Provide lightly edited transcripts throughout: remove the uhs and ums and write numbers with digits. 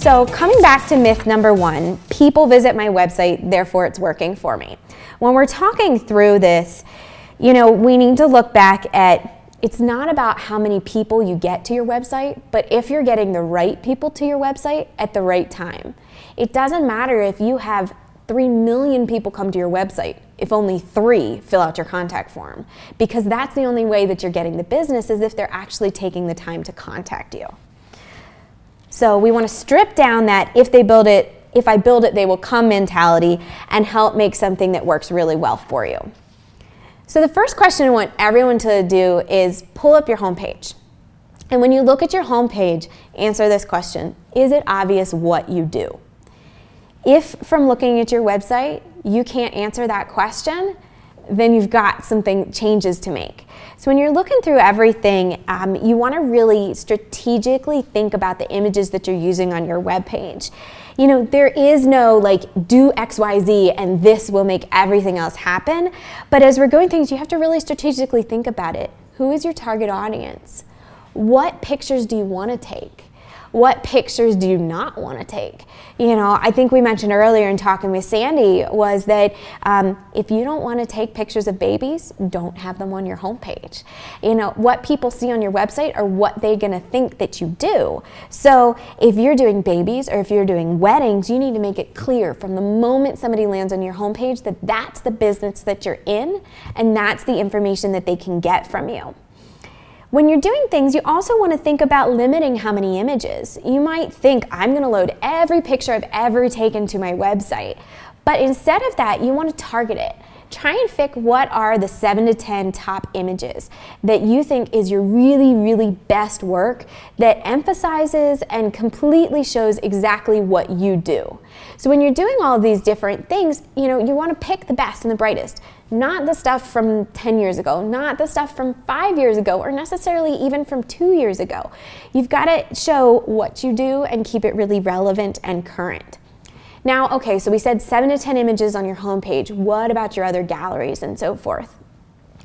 So coming back to myth number 1, people visit my website, therefore it's working for me. When we're talking through this, we need to look back at, it's not about how many people you get to your website, but if you're getting the right people to your website at the right time. It doesn't matter if you have 3 million people come to your website if only 3 fill out your contact form, because that's the only way that you're getting the business, is if they're actually taking the time to contact you. So we want to strip down that if I build it, they will come mentality and help make something that works really well for you. So the first question I want everyone to do is pull up your homepage. And when you look at your homepage, answer this question: is it obvious what you do? If from looking at your website, you can't answer that question, then you've got some changes to make. So when you're looking through everything, you want to really strategically think about the images that you're using on your webpage. There is no do X, Y, Z and this will make everything else happen. But as we're going through things, you have to really strategically think about it. Who is your target audience? What pictures do you want to take? What pictures do you not want to take? I think we mentioned earlier in talking with Sandy was that if you don't want to take pictures of babies, don't have them on your homepage. What people see on your website are what they're going to think that you do. So if you're doing babies or if you're doing weddings, you need to make it clear from the moment somebody lands on your homepage that that's the business that you're in and that's the information that they can get from you. When you're doing things, you also want to think about limiting how many images. You might think, I'm going to load every picture I've ever taken to my website. But instead of that, you want to target it. Try and pick what are the 7 to 10 top images that you think is your really, really best work that emphasizes and completely shows exactly what you do. So when you're doing all of these different things, you want to pick the best and the brightest. Not the stuff from 10 years ago, not the stuff from 5 years ago, or necessarily even from 2 years ago. You've got to show what you do and keep it really relevant and current. Now, okay, so we said 7 to 10 images on your homepage. What about your other galleries and so forth?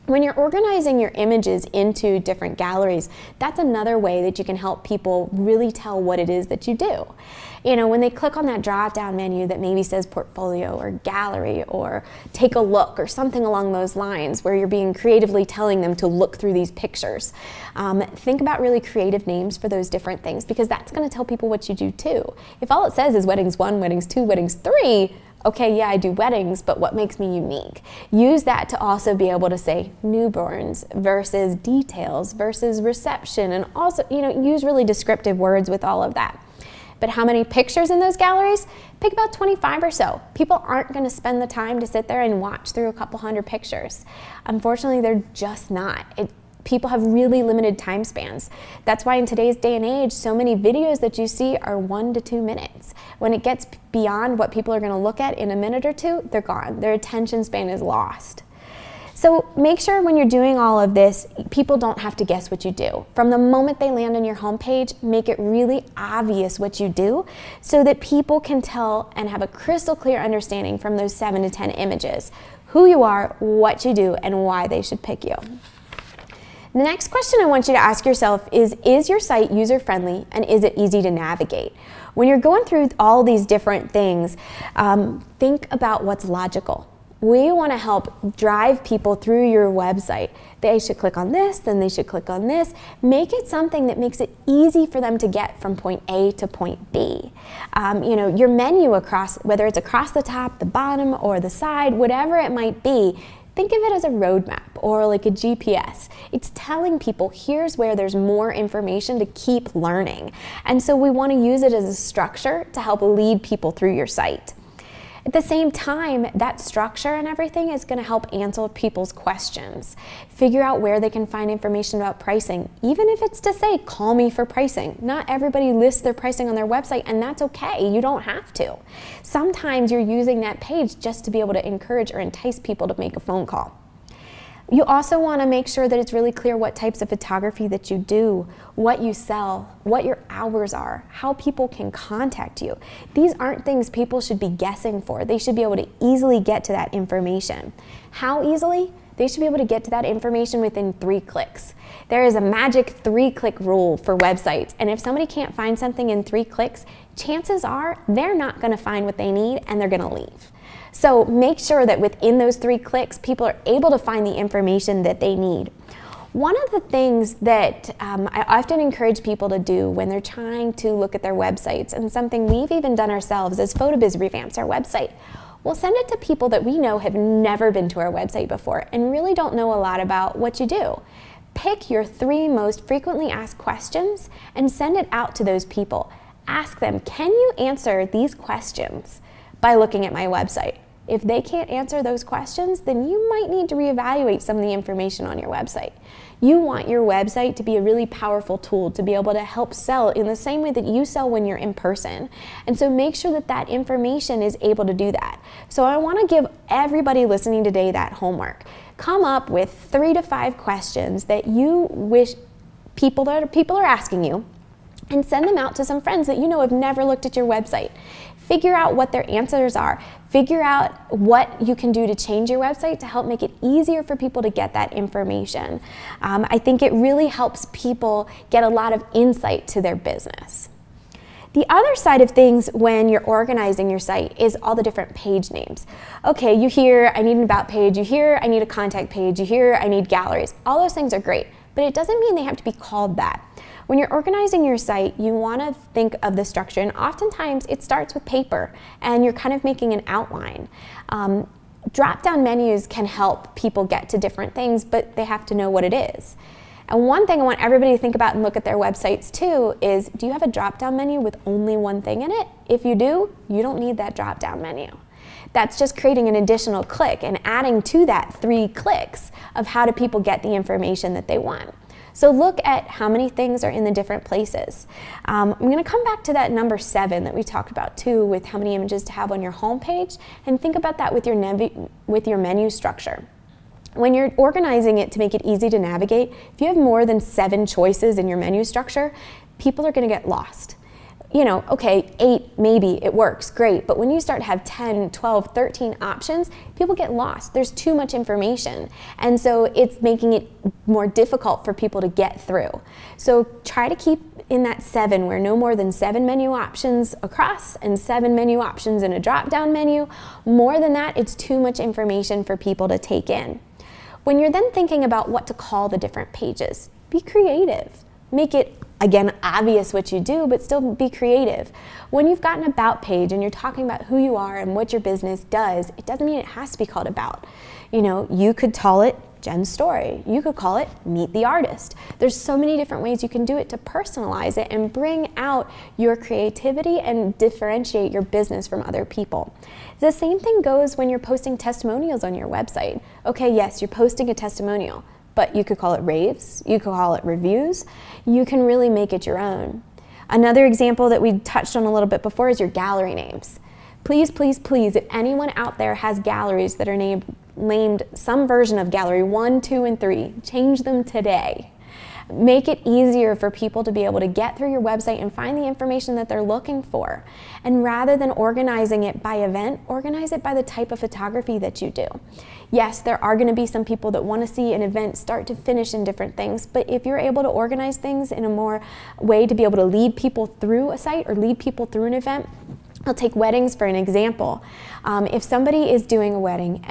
When you're organizing your images into different galleries, that's another way that you can help people really tell what it is that you do. When they click on that drop-down menu that maybe says portfolio or gallery or take a look or something along those lines where you're being creatively telling them to look through these pictures, think about really creative names for those different things, because that's going to tell people what you do too. If all it says is weddings 1, weddings 2, weddings 3, okay, yeah, I do weddings, but what makes me unique? Use that to also be able to say newborns versus details versus reception, and also, use really descriptive words with all of that. But how many pictures in those galleries? Pick about 25 or so. People aren't going to spend the time to sit there and watch through a couple hundred pictures. Unfortunately, they're just not. People have really limited time spans. That's why in today's day and age, so many videos that you see are 1 to 2 minutes. When it gets beyond what people are going to look at in a minute or two, they're gone. Their attention span is lost. So make sure when you're doing all of this, people don't have to guess what you do. From the moment they land on your homepage, make it really obvious what you do so that people can tell and have a crystal clear understanding from those 7 to 10 images, who you are, what you do, and why they should pick you. The next question I want you to ask yourself is your site user-friendly and is it easy to navigate? When you're going through all these different things, think about what's logical. We want to help drive people through your website. They should click on this, then they should click on this. Make it something that makes it easy for them to get from point A to point B. Your menu across, whether it's across the top, the bottom, or the side, whatever it might be, think of it as a roadmap or like a GPS. It's telling people here's where there's more information to keep learning. And so we want to use it as a structure to help lead people through your site. At the same time, that structure and everything is going to help answer people's questions. Figure out where they can find information about pricing, even if it's to say, call me for pricing. Not everybody lists their pricing on their website, and that's okay. You don't have to. Sometimes you're using that page just to be able to encourage or entice people to make a phone call. You also want to make sure that it's really clear what types of photography that you do, what you sell, what your hours are, how people can contact you. These aren't things people should be guessing for. They should be able to easily get to that information. How easily? They they should be able to get to that information within 3 clicks. There is a magic 3-click rule for websites, and if somebody can't find something in 3 clicks, chances are they're not going to find what they need and they're going to leave. So make sure that within those 3 clicks, people are able to find the information that they need. One of the things that I often encourage people to do when they're trying to look at their websites, and something we've even done ourselves as PhotoBiz revamps our website, we'll send it to people that we know have never been to our website before and really don't know a lot about what you do. Pick your 3 most frequently asked questions and send it out to those people. Ask them, can you answer these questions by looking at my website? If they can't answer those questions, then you might need to reevaluate some of the information on your website. You want your website to be a really powerful tool to be able to help sell in the same way that you sell when you're in person. And so make sure that that information is able to do that. So I want to give everybody listening today that homework. Come up with 3 to 5 questions that you wish people are asking you, and send them out to some friends that you know have never looked at your website. Figure out what their answers are. Figure out what you can do to change your website to help make it easier for people to get that information. I think it really helps people get a lot of insight to their business. The other side of things when you're organizing your site is all the different page names. Okay, you hear I need an about page, you hear I need a contact page, you hear I need galleries. All those things are great, but it doesn't mean they have to be called that. When you're organizing your site, you want to think of the structure, and oftentimes it starts with paper and you're kind of making an outline. Drop-down menus can help people get to different things, but they have to know what it is. And one thing I want everybody to think about and look at their websites too is, do you have a drop-down menu with only one thing in it? If you do, you don't need that drop-down menu. That's just creating an additional click and adding to that 3 clicks of how do people get the information that they want. So look at how many things are in the different places. I'm going to come back to that number 7 that we talked about too, with how many images to have on your home page, and think about that with your menu structure. When you're organizing it to make it easy to navigate, if you have more than 7 choices in your menu structure, people are going to get lost. You know, okay, 8, maybe it works, great. But when you start to have 10, 12, 13 options, people get lost. There's too much information. And so it's making it more difficult for people to get through. So try to keep in that 7, where no more than 7 menu options across and 7 menu options in a drop-down menu. More than that, it's too much information for people to take in. When you're then thinking about what to call the different pages, be creative. Make it, again, obvious what you do, but still be creative. When you've got an about page and you're talking about who you are and what your business does, it doesn't mean it has to be called about. You know, you could call it Jen's Story. You could call it Meet the Artist. There's so many different ways you can do it to personalize it and bring out your creativity and differentiate your business from other people. The same thing goes when you're posting testimonials on your website. Okay, yes, you're posting a testimonial, but you could call it raves, you could call it reviews, you can really make it your own. Another example that we touched on a little bit before is your gallery names. Please, please, please, if anyone out there has galleries that are named some version of gallery 1, 2, and 3, change them today. Make it easier for people to be able to get through your website and find the information that they're looking for. And rather than organizing it by event, organize it by the type of photography that you do. Yes, there are going to be some people that want to see an event start to finish in different things, but if you're able to organize things in a more way to be able to lead people through a site or lead people through an event, I'll take weddings for an example. If somebody is doing a wedding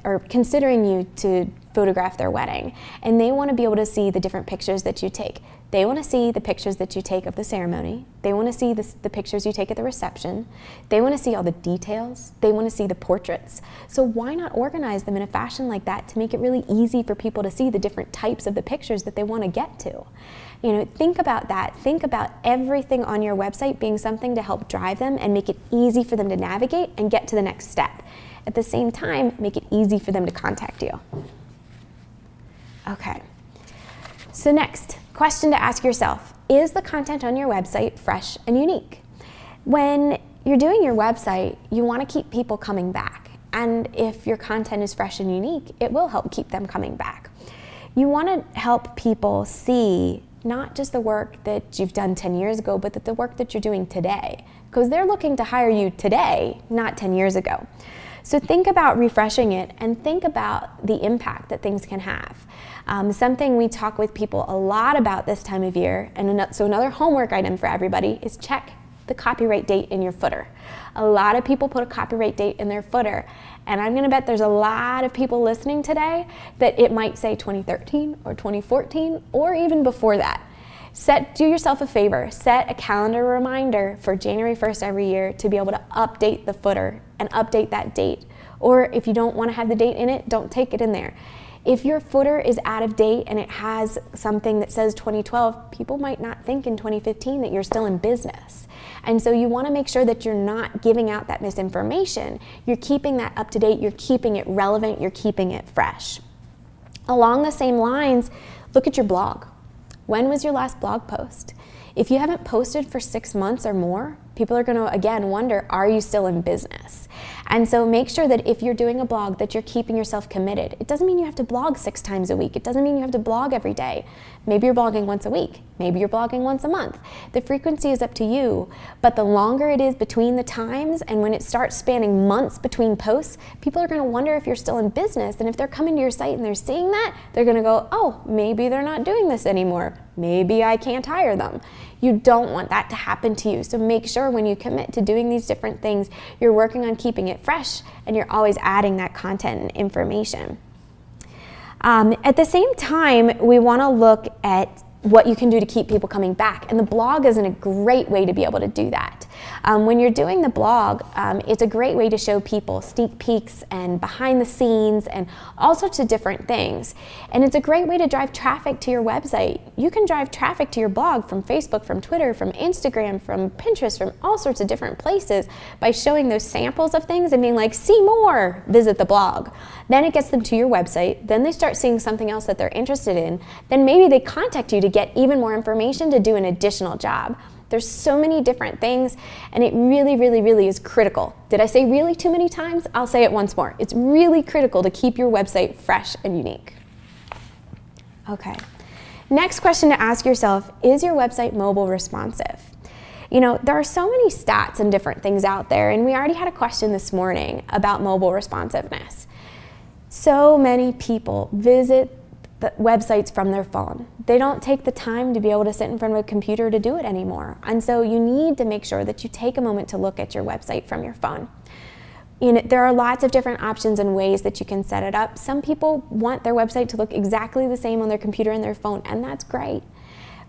or considering you to photograph their wedding, and they want to be able to see the different pictures that you take. They want to see the pictures that you take of the ceremony. They want to see the pictures you take at the reception. They want to see all the details. They want to see the portraits. So why not organize them in a fashion like that to make it really easy for people to see the different types of the pictures that they want to get to? You know, think about that. Think about everything on your website being something to help drive them and make it easy for them to navigate and get to the next step. At the same time, make it easy for them to contact you. Okay, so next, question to ask yourself, is the content on your website fresh and unique? When you're doing your website, you want to keep people coming back. And if your content is fresh and unique, it will help keep them coming back. You want to help people see not just the work that you've done 10 years ago, but the work that you're doing today, because they're looking to hire you today, not 10 years ago. So think about refreshing it and think about the impact that things can have. Something we talk with people a lot about this time of year, and so another homework item for everybody is check the copyright date in your footer. A lot of people put a copyright date in their footer, and I'm going to bet there's a lot of people listening today that it might say 2013 or 2014 or even before that. Do yourself a favor, set a calendar reminder for January 1st every year to be able to update the footer and update that date. Or if you don't want to have the date in it, don't take it in there. If your footer is out of date and it has something that says 2012, people might not think in 2015 that you're still in business. And so you want to make sure that you're not giving out that misinformation. You're keeping that up to date, you're keeping it relevant, you're keeping it fresh. Along the same lines, look at your blog. When was your last blog post? If you haven't posted for 6 months or more, people are going to, again, wonder, are you still in business? And so make sure that if you're doing a blog that you're keeping yourself committed. It doesn't mean you have to blog 6 times a week. It doesn't mean you have to blog every day. Maybe you're blogging once a week. Maybe you're blogging once a month. The frequency is up to you, but the longer it is between the times and when it starts spanning months between posts, people are going to wonder if you're still in business. And if they're coming to your site and they're seeing that, they're going to go, oh, maybe they're not doing this anymore. Maybe I can't hire them. You don't want that to happen to you. So make sure when you commit to doing these different things, you're working on keeping it fresh and you're always adding that content and information. At the same time, we want to look at what you can do to keep people coming back. And the blog is a great way to be able to do that. When you're doing the blog, it's a great way to show people sneak peeks and behind the scenes and all sorts of different things. And it's a great way to drive traffic to your website. You can drive traffic to your blog from Facebook, from Twitter, from Instagram, from Pinterest, from all sorts of different places by showing those samples of things and being like, see more, visit the blog. Then it gets them to your website. Then they start seeing something else that they're interested in. Then maybe they contact you to get even more information to do an additional job. There's so many different things, and it really, really, really is critical. Did I say really too many times? I'll say it once more. It's really critical to keep your website fresh and unique. Okay. Next question to ask yourself, is your website mobile responsive? You know, there are so many stats and different things out there, and we already had a question this morning about mobile responsiveness. So many people visit the websites from their phone. They don't take the time to be able to sit in front of a computer to do it anymore. And so you need to make sure that you take a moment to look at your website from your phone. You know, there are lots of different options and ways that you can set it up. Some people want their website to look exactly the same on their computer and their phone, and that's great.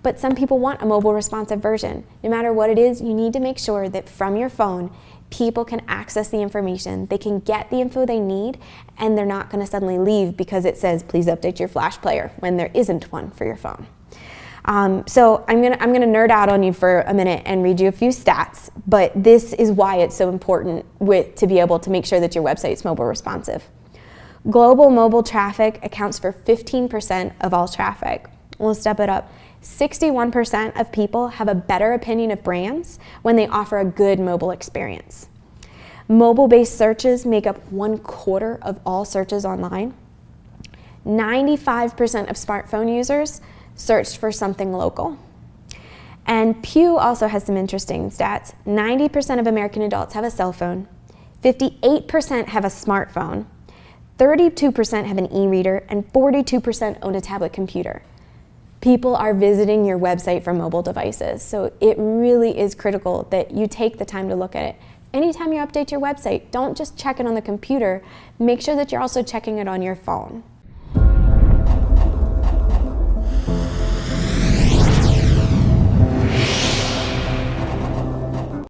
But some people want a mobile responsive version. No matter what it is, you need to make sure that from your phone, people can access the information, they can get the info they need, and they're not going to suddenly leave because it says, please update your Flash player, when there isn't one for your phone. So I'm gonna nerd out on you for a minute and read you a few stats, but this is why it's so important to be able to make sure that your website's mobile responsive. Global mobile traffic accounts for 15% of all traffic. We'll step it up. 61% of people have a better opinion of brands when they offer a good mobile experience. Mobile-based searches make up 1/4 of all searches online. 95% of smartphone users searched for something local. And Pew also has some interesting stats. 90% of American adults have a cell phone. 58% have a smartphone. 32% have an e-reader, and 42% own a tablet computer. People are visiting your website from mobile devices, so it really is critical that you take the time to look at it. Anytime you update your website, don't just check it on the computer, make sure that you're also checking it on your phone.